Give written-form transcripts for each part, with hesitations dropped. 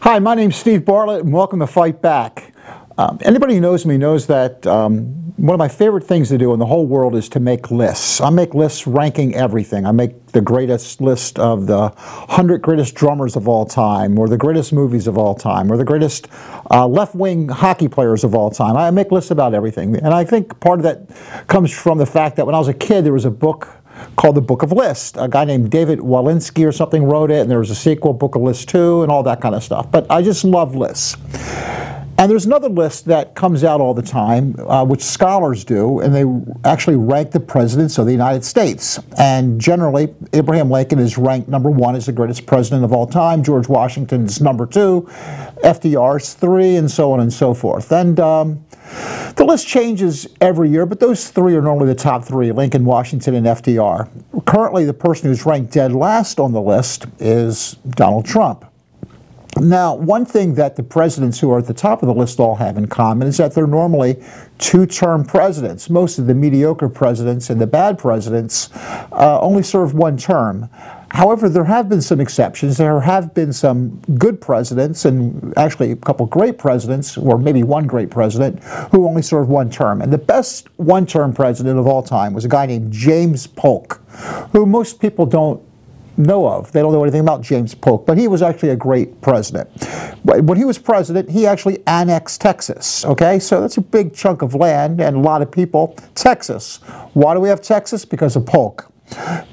Hi, my name's Steve Bartlett, and welcome to Fight Back. Anybody who knows me knows that one of my favorite things to do in the whole world is to make lists. I make lists ranking everything. I make the greatest list of the 100 greatest drummers of all time, or the greatest movies of all time, or the greatest left-wing hockey players of all time. I make lists about everything. And I think part of that comes from the fact that when I was a kid, there was a book called the Book of Lists. A guy named David Walensky or something wrote it, and there was a sequel, Book of Lists 2, and all that kind of stuff. But I just love lists. And there's another list that comes out all the time, which scholars do, and they actually rank the presidents of the United States. And generally, Abraham Lincoln is ranked #1 as the greatest president of all time. George Washington's #2, FDR's 3, and so on and so forth. And the list changes every year, but those three are normally the top three: Lincoln, Washington, and FDR. Currently, the person who's ranked dead last on the list is Donald Trump. Now, one thing that the presidents who are at the top of the list all have in common is that they're normally two-term presidents. Most of the mediocre presidents and the bad presidents only serve one term. However, there have been some exceptions. There have been some good presidents, and actually a couple great presidents, or maybe one great president, who only served one term. And the best one-term president of all time was a guy named James Polk, who most people don't know of. They don't know anything about James Polk, but he was actually a great president. When he was president, he actually annexed Texas, okay? So that's a big chunk of land and a lot of people. Texas. Why do we have Texas? Because of Polk.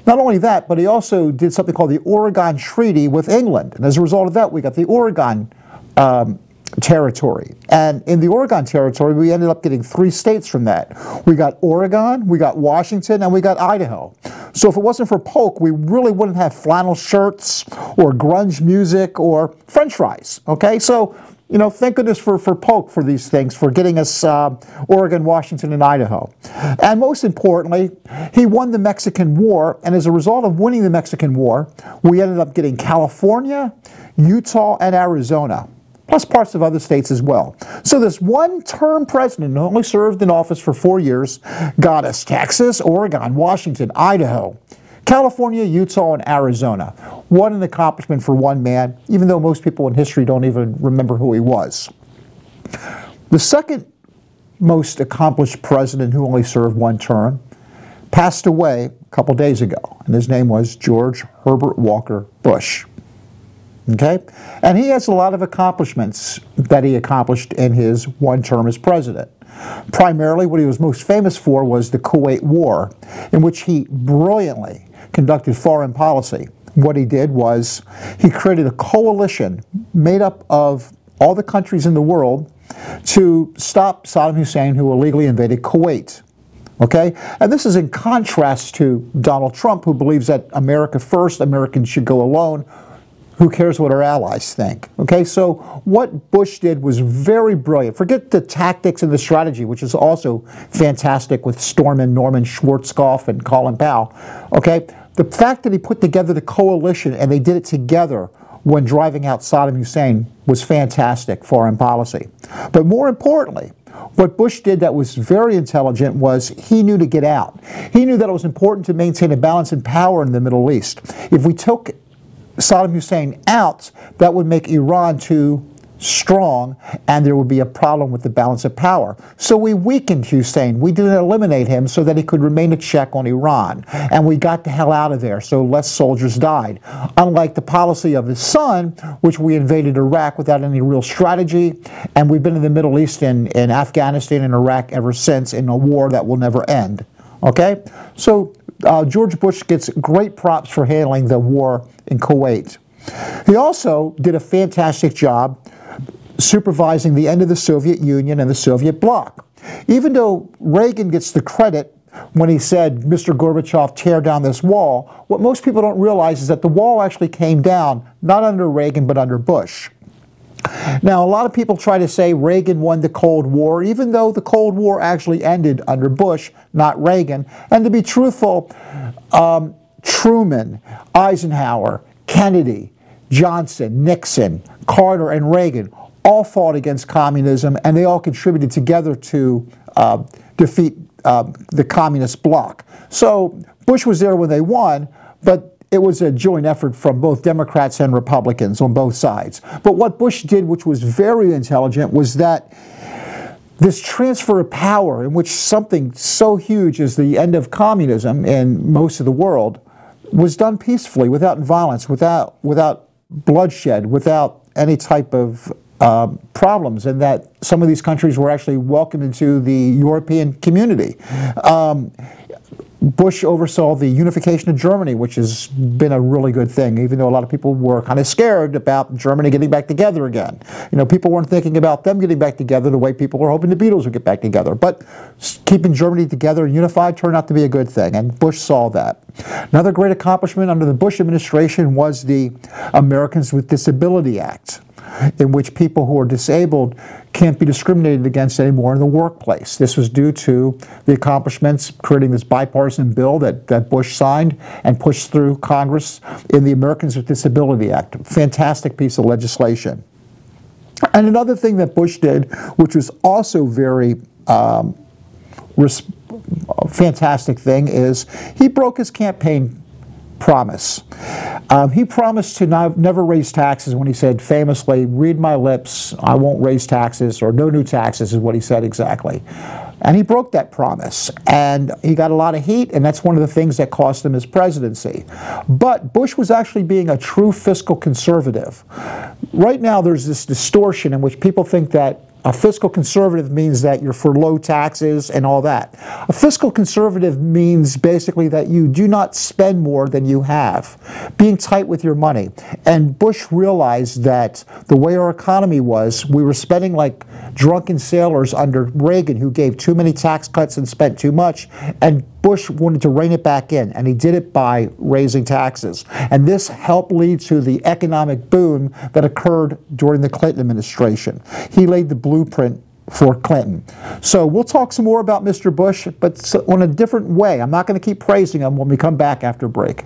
Not only that, but he also did something called the Oregon Treaty with England. And as a result of that, we got the Oregon Territory. And in the Oregon Territory, we ended up getting 3 states from that. We got Oregon, we got Washington, and we got Idaho. So if it wasn't for Polk, we really wouldn't have flannel shirts or grunge music or French fries, okay? So, you know, thank goodness for Polk for these things, for getting us Oregon, Washington, and Idaho. And most importantly, he won the Mexican War, and as a result of winning the Mexican War, we ended up getting California, Utah, and Arizona, plus parts of other states as well. So this one-term president who only served in office for 4 years got us Texas, Oregon, Washington, Idaho, California, Utah, and Arizona. What an accomplishment for one man, even though most people in history don't even remember who he was. The second most accomplished president who only served one term passed away a couple days ago, and his name was George Herbert Walker Bush. Okay? And he has a lot of accomplishments that he accomplished in his one term as president. Primarily, what he was most famous for was the Kuwait War, in which he brilliantly conducted foreign policy. What he did was he created a coalition made up of all the countries in the world to stop Saddam Hussein, who illegally invaded Kuwait. Okay? And this is in contrast to Donald Trump, who believes that America first, Americans should go alone. Who cares what our allies think? Okay, so what Bush did was very brilliant. Forget the tactics and the strategy, which is also fantastic with Norman Schwarzkopf and Colin Powell. Okay, the fact that he put together the coalition and they did it together when driving out Saddam Hussein was fantastic foreign policy. But more importantly, what Bush did that was very intelligent was he knew to get out. He knew that it was important to maintain a balance in power in the Middle East. If we took Saddam Hussein out, that would make Iran too strong, and there would be a problem with the balance of power. So we weakened Hussein. We didn't eliminate him so that he could remain a check on Iran. And we got the hell out of there, so less soldiers died. Unlike the policy of his son, which we invaded Iraq without any real strategy, and we've been in the Middle East and in Afghanistan and Iraq ever since in a war that will never end. Okay? So George Bush gets great props for handling the war in Kuwait. He also did a fantastic job supervising the end of the Soviet Union and the Soviet bloc. Even though Reagan gets the credit when he said, "Mr. Gorbachev, tear down this wall," what most people don't realize is that the wall actually came down, not under Reagan, but under Bush. Now, a lot of people try to say Reagan won the Cold War, even though the Cold War actually ended under Bush, not Reagan. And to be truthful, Truman, Eisenhower, Kennedy, Johnson, Nixon, Carter, and Reagan all fought against communism, and they all contributed together to defeat the communist bloc. So Bush was there when they won, but it was a joint effort from both Democrats and Republicans on both sides. But what Bush did, which was very intelligent, was that this transfer of power, in which something so huge as the end of communism in most of the world was done peacefully, without violence, without bloodshed, without any type of problems, and that some of these countries were actually welcomed into the European community. Bush oversaw the unification of Germany, which has been a really good thing, even though a lot of people were kind of scared about Germany getting back together again. You know, people weren't thinking about them getting back together the way people were hoping the Beatles would get back together. But keeping Germany together and unified turned out to be a good thing, and Bush saw that. Another great accomplishment under the Bush administration was the Americans with Disability Act, in which people who are disabled can't be discriminated against anymore in the workplace. This was due to the accomplishments creating this bipartisan bill that Bush signed and pushed through Congress in the Americans with Disability Act. Fantastic piece of legislation. And another thing that Bush did, which was also very fantastic thing, is he broke his campaign promise. He promised to never raise taxes when he said famously, "Read my lips, I won't raise taxes," or "no new taxes" is what he said exactly. And he broke that promise, and he got a lot of heat, and that's one of the things that cost him his presidency. But Bush was actually being a true fiscal conservative. Right now there's this distortion in which people think that a fiscal conservative means that you're for low taxes and all that. A fiscal conservative means basically that you do not spend more than you have, being tight with your money. And Bush realized that the way our economy was, we were spending like drunken sailors under Reagan, who gave too many tax cuts and spent too much, and Bush wanted to rein it back in, and he did it by raising taxes. And this helped lead to the economic boom that occurred during the Clinton administration. He laid the blueprint for Clinton. So we'll talk some more about Mr. Bush, but on a different way. I'm not going to keep praising him when we come back after break.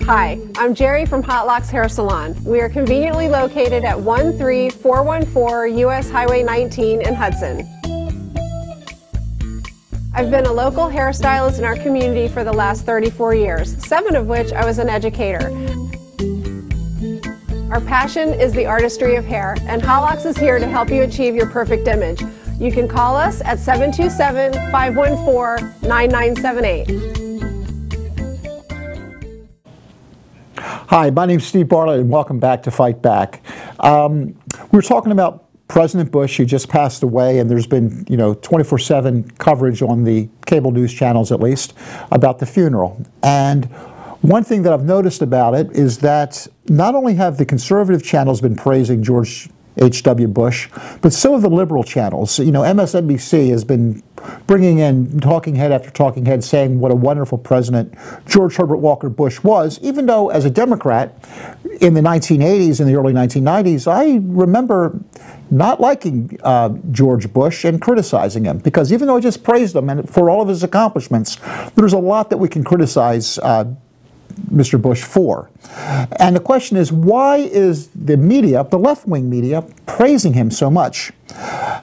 Hi, I'm Jerry from Hot Locks Hair Salon. We are conveniently located at 13414 US Highway 19 in Hudson. I've been a local hairstylist in our community for the last 34 years, 7 of which I was an educator. Our passion is the artistry of hair, and Hot Locks is here to help you achieve your perfect image. You can call us at 727-514-9978. Hi, my name's Steve Bartlett, and welcome back to Fight Back. We were talking about President Bush, who just passed away, and there's been, 24/7 coverage on the cable news channels, at least, about the funeral. And one thing that I've noticed about it is that not only have the conservative channels been praising George H.W. Bush, but so have the liberal channels. MSNBC has been bringing in talking head after talking head saying what a wonderful president George Herbert Walker Bush was, even though as a Democrat in the 1980s and the early 1990s, I remember not liking George Bush and criticizing him, because even though I just praised him and for all of his accomplishments, there's a lot that we can criticize Mr. Bush for. And the question is, why is the media, the left-wing media, praising him so much?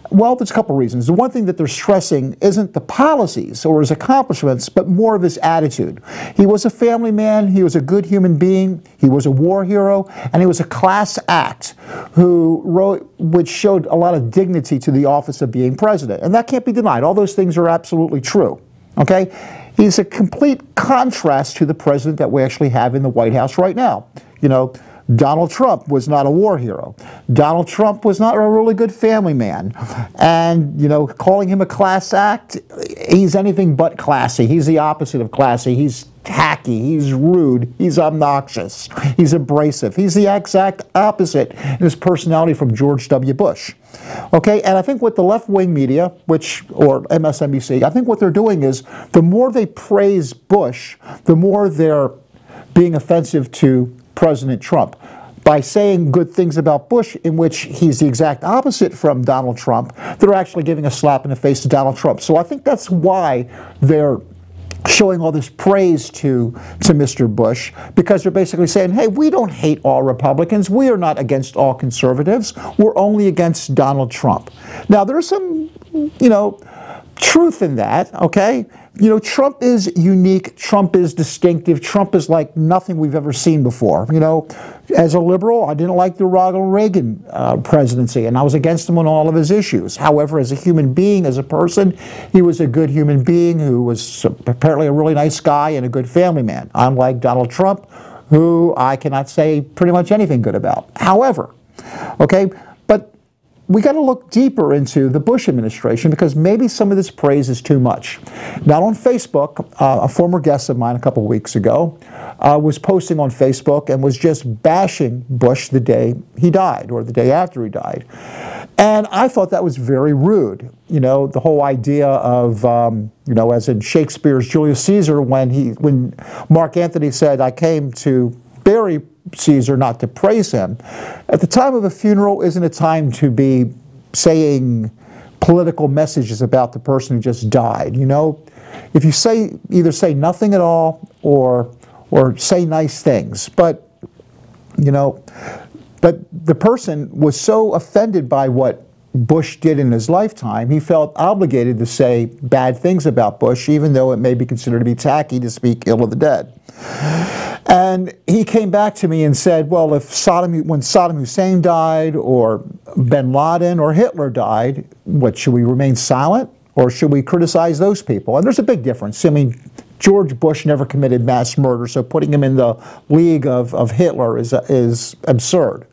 Well, there's a couple reasons. The one thing that they're stressing isn't the policies or his accomplishments, but more of his attitude. He was a family man, he was a good human being, he was a war hero, and he was a class act which showed a lot of dignity to the office of being president. And that can't be denied. All those things are absolutely true. Okay? He's a complete contrast to the president that we actually have in the White House right now. Donald Trump was not a war hero. Donald Trump was not a really good family man. And, calling him a class act, he's anything but classy. He's the opposite of classy. He's tacky, he's rude, he's obnoxious, he's abrasive. He's the exact opposite in his personality from George W. Bush. Okay, and I think what the left-wing media, or MSNBC, I think what they're doing is the more they praise Bush, the more they're being offensive to President Trump. By saying good things about Bush, in which he's the exact opposite from Donald Trump, they're actually giving a slap in the face to Donald Trump. So I think that's why they're showing all this praise to Mr. Bush, because they're basically saying, hey, we don't hate all Republicans. We are not against all conservatives. We're only against Donald Trump. Now, there's some, truth in that, okay? Trump is unique. Trump is distinctive. Trump is like nothing we've ever seen before. As a liberal, I didn't like the Ronald Reagan presidency, and I was against him on all of his issues. However, as a human being, as a person, he was a good human being who was apparently a really nice guy and a good family man, unlike Donald Trump, who I cannot say pretty much anything good about. However, okay, but we got to look deeper into the Bush administration, because maybe some of this praise is too much. Now, on Facebook, a former guest of mine a couple of weeks ago was posting on Facebook and was just bashing Bush the day he died, or the day after he died. And I thought that was very rude. The whole idea of, as in Shakespeare's Julius Caesar, when Mark Antony said, I came to bury Caesar, not to praise him. At the time of a funeral isn't a time to be saying political messages about the person who just died. If you either say nothing at all or say nice things, but the person was so offended by what Bush did in his lifetime, he felt obligated to say bad things about Bush, even though it may be considered to be tacky to speak ill of the dead. And he came back to me and said, well, when Saddam Hussein died, or bin Laden or Hitler died, should we remain silent, or should we criticize those people? And there's a big difference. I mean, George Bush never committed mass murder, so putting him in the league of Hitler is absurd.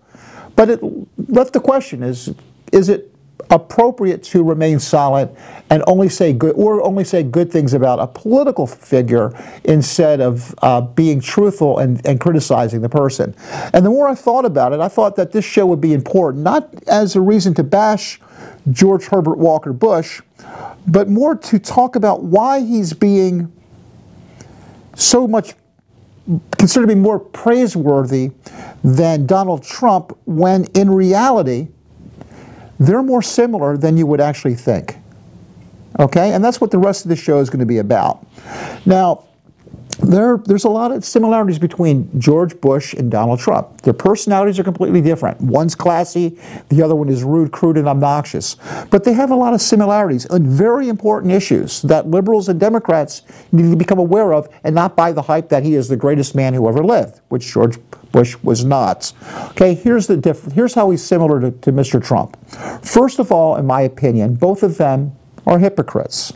But it left the question, is it appropriate to remain silent and only say good things about a political figure instead of being truthful and criticizing the person? And the more I thought about it, I thought that this show would be important, not as a reason to bash George Herbert Walker Bush, but more to talk about why he's being so much considered to be more praiseworthy than Donald Trump, when in reality they're more similar than you would actually think. Okay? And that's what the rest of the show is going to be about. Now, there's a lot of similarities between George Bush and Donald Trump. Their personalities are completely different. One's classy, the other one is rude, crude, and obnoxious. But they have a lot of similarities on very important issues that liberals and Democrats need to become aware of and not buy the hype that he is the greatest man who ever lived, which George Bush was not. Okay, here's how he's similar to Mr. Trump. First of all, in my opinion, both of them are hypocrites.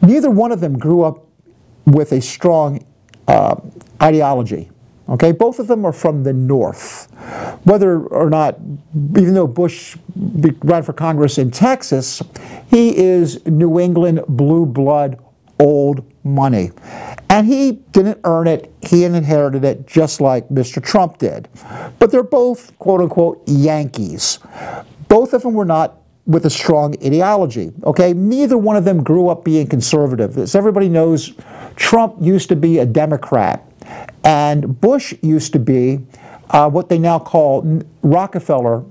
Neither one of them grew up with a strong ideology. Okay, both of them are from the North. Whether or not, even though Bush ran for Congress in Texas, he is New England blue blood, old money. And he didn't earn it, he inherited it just like Mr. Trump did. But they're both, quote unquote, Yankees. Both of them were not with a strong ideology. Okay, neither one of them grew up being conservative. As everybody knows, Trump used to be a Democrat, and Bush used to be what they now call Rockefeller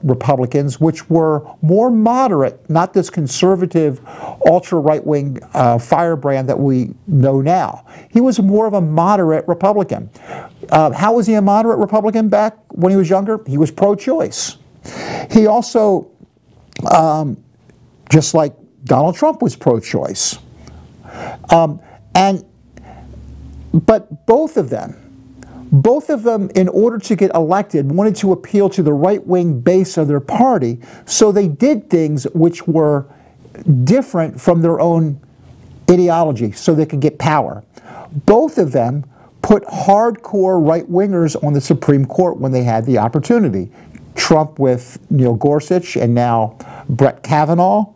Republicans, which were more moderate, not this conservative, ultra-right-wing firebrand that we know now. He was more of a moderate Republican. How was he a moderate Republican back when he was younger? He was pro-choice. He also, just like Donald Trump was pro-choice. But both of them, in order to get elected, wanted to appeal to the right-wing base of their party, so they did things which were different from their own ideology so they could get power. Both of them put hardcore right-wingers on the Supreme Court when they had the opportunity. Trump with Neil Gorsuch and now Brett Kavanaugh,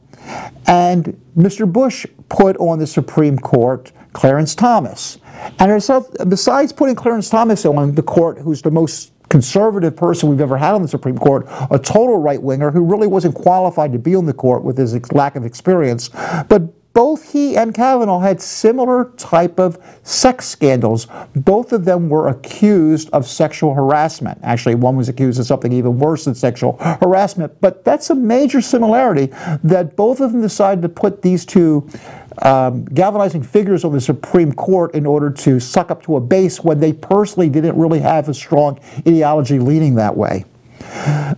and Mr. Bush put on the Supreme Court Clarence Thomas. And besides putting Clarence Thomas on the court, who's the most conservative person we've ever had on the Supreme Court, a total right-winger who really wasn't qualified to be on the court with his lack of experience, but both he and Kavanaugh had similar type of sex scandals. Both of them were accused of sexual harassment. Actually, one was accused of something even worse than sexual harassment. But that's a major similarity, that both of them decided to put these two galvanizing figures on the Supreme Court in order to suck up to a base when they personally didn't really have a strong ideology leaning that way.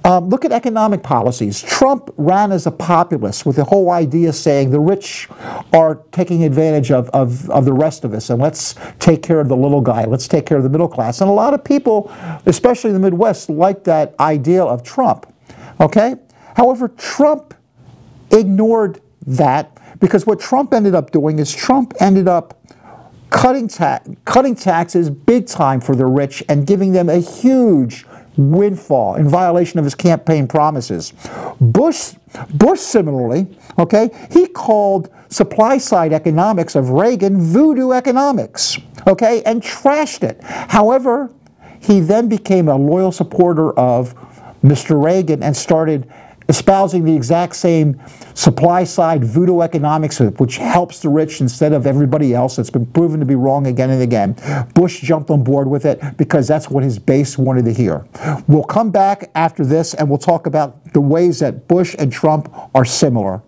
Look at economic policies. Trump ran as a populist with the whole idea saying the rich are taking advantage of the rest of us, and let's take care of the little guy, let's take care of the middle class. And a lot of people, especially in the Midwest, like that idea of Trump. Okay? However, Trump ignored that, because what Trump ended up doing is Trump ended up cutting taxes big time for the rich and giving them a huge windfall in violation of his campaign promises. Bush similarly, okay, he called supply-side economics of Reagan voodoo economics, okay, and trashed it. However, he then became a loyal supporter of Mr. Reagan and started espousing the exact same supply-side voodoo economics, which helps the rich instead of everybody else. It's been proven to be wrong again and again. Bush jumped on board with it because that's what his base wanted to hear. We'll come back after this and we'll talk about the ways that Bush and Trump are similar.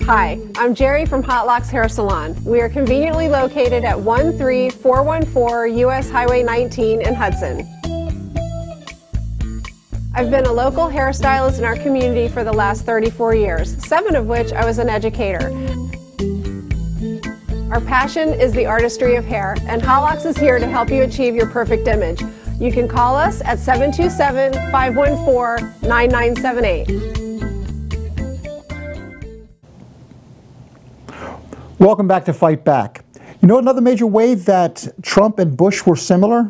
Hi, I'm Jerry from Hot Locks Hair Salon. We are conveniently located at 13414 US Highway 19 in Hudson. I've been a local hairstylist in our community for the last 34 years, 7 of which I was an educator. Our passion is the artistry of hair, and Hot Locks is here to help you achieve your perfect image. You can call us at 727-514-9978. Welcome back to Fight Back. You know another major way that Trump and Bush were similar?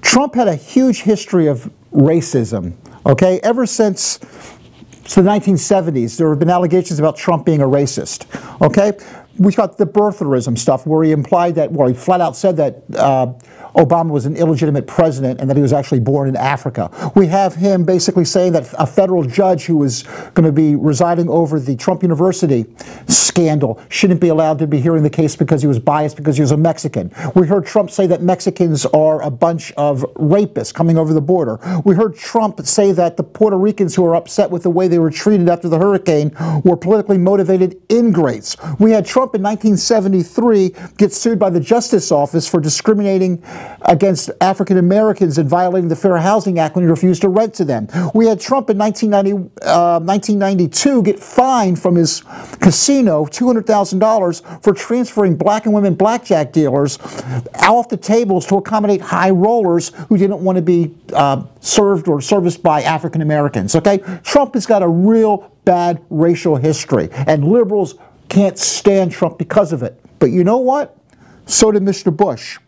Trump had a huge history of racism, okay? Ever since the 1970s, there have been allegations about Trump being a racist, okay? We got the birtherism stuff where he implied that, well, he flat out said that Obama was an illegitimate president and that he was actually born in Africa. We have him basically saying that a federal judge who was going to be residing over the Trump University scandal shouldn't be allowed to be hearing the case because he was biased because he was a Mexican. We heard Trump say that Mexicans are a bunch of rapists coming over the border. We heard Trump say that the Puerto Ricans who are upset with the way they were treated after the hurricane were politically motivated ingrates. We had Trump in 1973 get sued by the Justice Office for discriminating against African Americans and violating the Fair Housing Act when he refused to rent to them. We had Trump in 1992 get fined from his casino $200,000 for transferring black and women blackjack dealers off the tables to accommodate high rollers who didn't want to be served or serviced by African Americans. Okay, Trump has got a real bad racial history, and liberals can't stand Trump because of it. But you know what? So did Mr. Bush.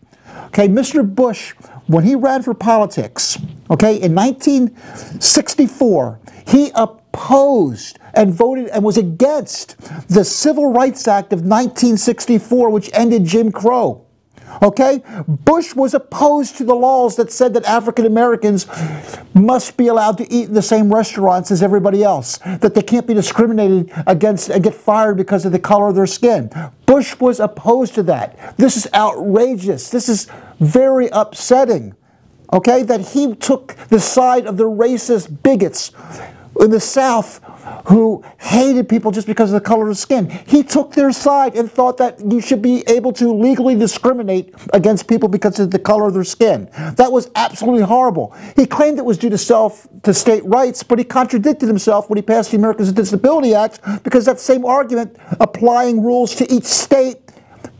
Okay, Mr. Bush, when he ran for politics, okay, in 1964, he opposed and voted and was against the Civil Rights Act of 1964, which ended Jim Crow. Okay? Bush was opposed to the laws that said that African Americans must be allowed to eat in the same restaurants as everybody else, that they can't be discriminated against and get fired because of the color of their skin. Bush was opposed to that. This is outrageous. This is very upsetting, okay, that he took the side of the racist bigots in the South who hated people just because of the color of skin. He took their side and thought that you should be able to legally discriminate against people because of the color of their skin. That was absolutely horrible. He claimed it was due to state rights, but he contradicted himself when he passed the Americans with Disability Act, because that same argument, applying rules to each state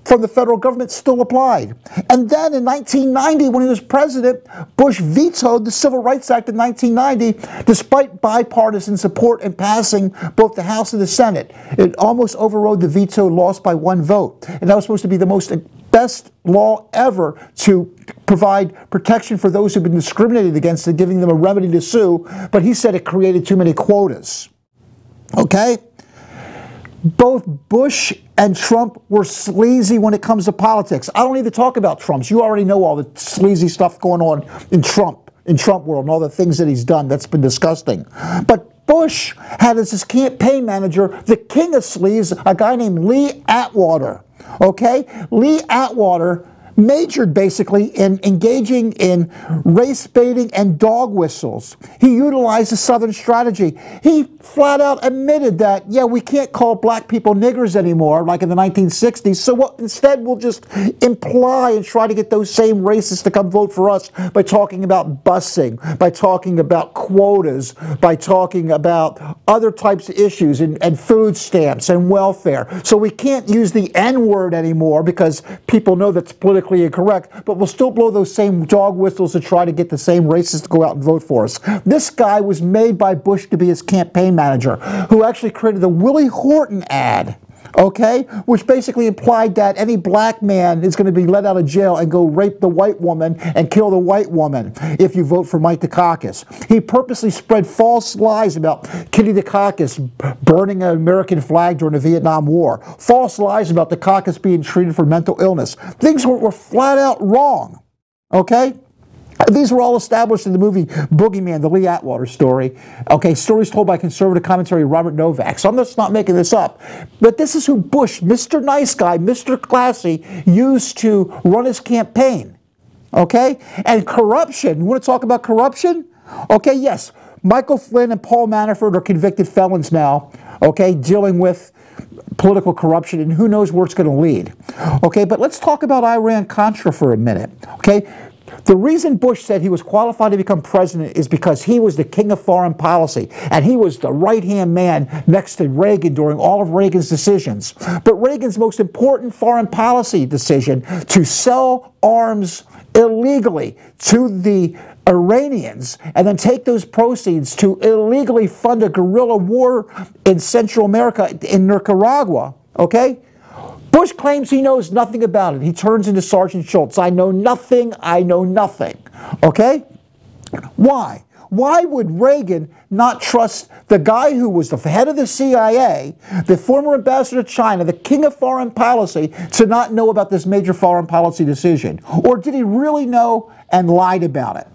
from the federal government, still applied. And then in 1990, when he was president, Bush vetoed the Civil Rights Act of 1990, despite bipartisan support and passing both the House and the Senate. It almost overrode the veto, lost by 1 vote. And that was supposed to be the best law ever to provide protection for those who've been discriminated against and giving them a remedy to sue. But he said it created too many quotas. Okay? Both Bush and Trump were sleazy when it comes to politics. I don't need to talk about Trump's. You already know all the sleazy stuff going on in Trump world, and all the things that he's done. That's been disgusting. But Bush had as his campaign manager the king of sleaze, a guy named Lee Atwater. Okay? Lee Atwater majored basically in engaging in race baiting and dog whistles. He utilized the Southern strategy. He flat out admitted that, yeah, we can't call black people niggers anymore like in the 1960s, so instead we'll just imply and try to get those same racists to come vote for us by talking about busing, by talking about quotas, by talking about other types of issues and food stamps and welfare. So we can't use the N-word anymore because people know that's politically incorrect, but we'll still blow those same dog whistles to try to get the same racists to go out and vote for us. This guy was made by Bush to be his campaign manager, who actually created the Willie Horton ad, okay, which basically implied that any black man is going to be let out of jail and go rape the white woman and kill the white woman if you vote for Mike Dukakis. He purposely spread false lies about Kitty Dukakis burning an American flag during the Vietnam War, false lies about Dukakis being treated for mental illness. Things were flat out wrong, okay? These were all established in the movie Boogeyman, the Lee Atwater story. Okay, stories told by conservative commentary Robert Novak. So I'm just not making this up. But this is who Bush, Mr. Nice Guy, Mr. Classy, used to run his campaign. Okay? And corruption. You want to talk about corruption? Okay, yes. Michael Flynn and Paul Manafort are convicted felons now. okay, dealing with political corruption, and who knows where it's going to lead. Okay, but let's talk about Iran-Contra for a minute. Okay, the reason Bush said he was qualified to become president is because he was the king of foreign policy, and he was the right-hand man next to Reagan during all of Reagan's decisions. But Reagan's most important foreign policy decision, to sell arms illegally to the Iranians and then take those proceeds to illegally fund a guerrilla war in Central America, in Nicaragua, okay? Bush claims he knows nothing about it. He turns into Sergeant Schultz. I know nothing, okay? Why? Why would Reagan not trust the guy who was the head of the CIA, the former ambassador to China, the king of foreign policy, to not know about this major foreign policy decision? Or did he really know and lied about it?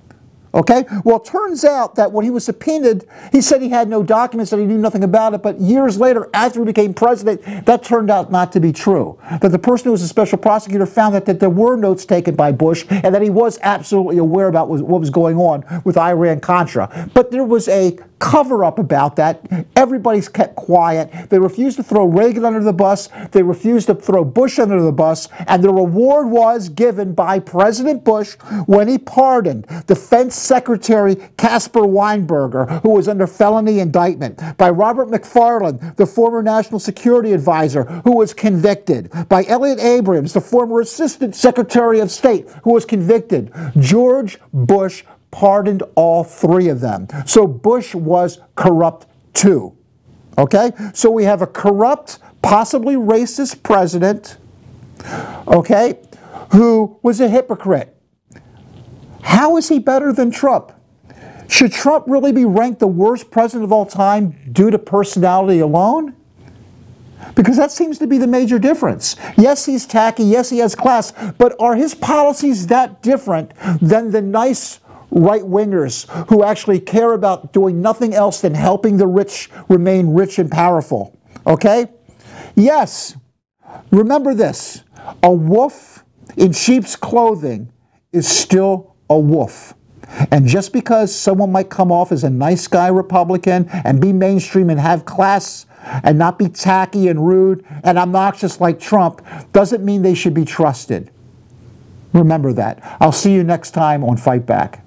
Okay? Well, it turns out that when he was subpoenaed, he said he had no documents, that he knew nothing about it, but years later, after he became president, that turned out not to be true. That the person who was a special prosecutor found that there were notes taken by Bush, and that he was absolutely aware about what was going on with Iran-Contra. But there was a cover-up about that. Everybody's kept quiet. They refused to throw Reagan under the bus. They refused to throw Bush under the bus. And the reward was given by President Bush when he pardoned Defense Secretary Caspar Weinberger, who was under felony indictment, by Robert McFarlane, the former National Security Advisor, who was convicted, by Elliot Abrams, the former Assistant Secretary of State, who was convicted. George Bush pardoned all three of them. So Bush was corrupt too. Okay? So we have a corrupt, possibly racist president, okay, who was a hypocrite. How is he better than Trump? Should Trump really be ranked the worst president of all time due to personality alone? Because that seems to be the major difference. Yes, he's tacky. Yes, he has class. But are his policies that different than the nice right-wingers who actually care about doing nothing else than helping the rich remain rich and powerful? Okay? Yes. Remember this. A wolf in sheep's clothing is still a wolf. And just because someone might come off as a nice guy Republican and be mainstream and have class and not be tacky and rude and obnoxious like Trump doesn't mean they should be trusted. Remember that. I'll see you next time on Fight Back.